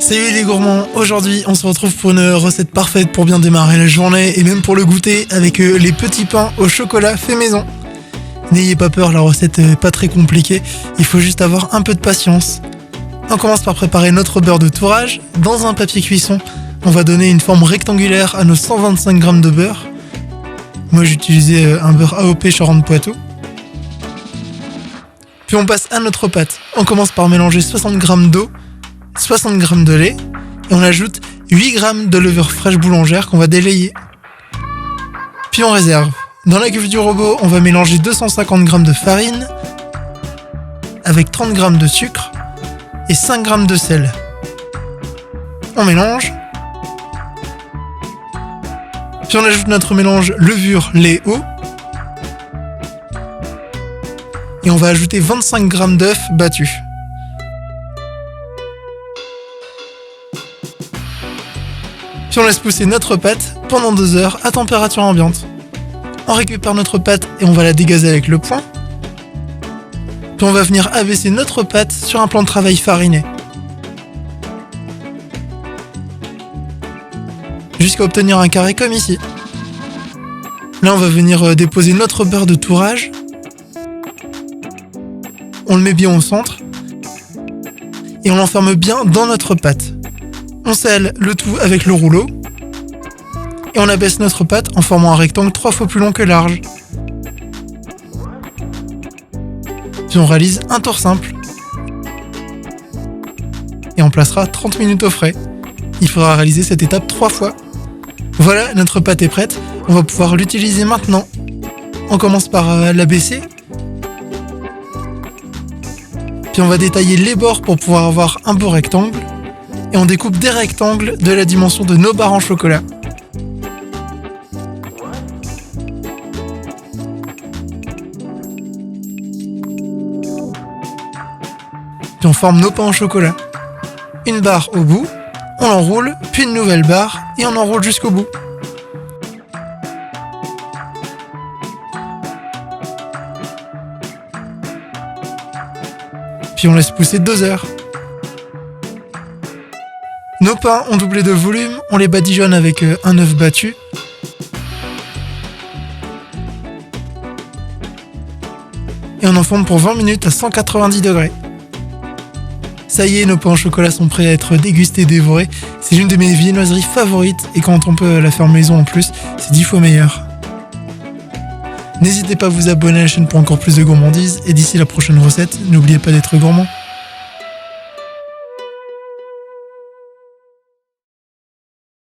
Salut les gourmands, aujourd'hui on se retrouve pour une recette parfaite pour bien démarrer la journée et même pour le goûter avec les petits pains au chocolat fait maison. N'ayez pas peur, la recette est pas très compliquée, il faut juste avoir un peu de patience. On commence par préparer notre beurre de tourage. Dans un papier cuisson, on va donner une forme rectangulaire à nos 125 g de beurre. Moi j'ai utilisé un beurre AOP Charentes-Poitou. Puis on passe à notre pâte. On commence par mélanger 60 g d'eau, 60 g de lait et on ajoute 8 g de levure fraîche boulangère qu'on va délayer. Puis on réserve. Dans la cuve du robot, on va mélanger 250 g de farine avec 30 g de sucre et 5 g de sel. On mélange. Puis on ajoute notre mélange levure, lait, eau. Et on va ajouter 25 g d'œufs battus. Puis on laisse pousser notre pâte pendant 2 heures à température ambiante. On récupère notre pâte et on va la dégazer avec le poing. Puis on va venir abaisser notre pâte sur un plan de travail fariné. Jusqu'à obtenir un carré comme ici. Là on va venir déposer notre beurre de tourage. On le met bien au centre. Et on l'enferme bien dans notre pâte. On scelle le tout avec le rouleau. Et on abaisse notre pâte en formant un rectangle 3 fois plus long que large. Puis on réalise un tour simple. Et on placera 30 minutes au frais. Il faudra réaliser cette étape 3 fois. Voilà, notre pâte est prête. On va pouvoir l'utiliser maintenant. On commence par l'abaisser. Puis on va détailler les bords pour pouvoir avoir un beau rectangle. Et on découpe des rectangles de la dimension de nos barres en chocolat. Puis on forme nos pains au chocolat. Une barre au bout, on l'enroule, puis une nouvelle barre, et on enroule jusqu'au bout. Puis on laisse pousser 2 heures. Nos pains ont doublé de volume, on les badigeonne avec un œuf battu. Et on enfourne pour 20 minutes à 190 degrés. Ça y est, nos pains au chocolat sont prêts à être dégustés et dévorés. C'est l'une de mes viennoiseries favorites et quand on peut la faire maison en plus, c'est 10 fois meilleur. N'hésitez pas à vous abonner à la chaîne pour encore plus de gourmandises et d'ici la prochaine recette, n'oubliez pas d'être gourmand.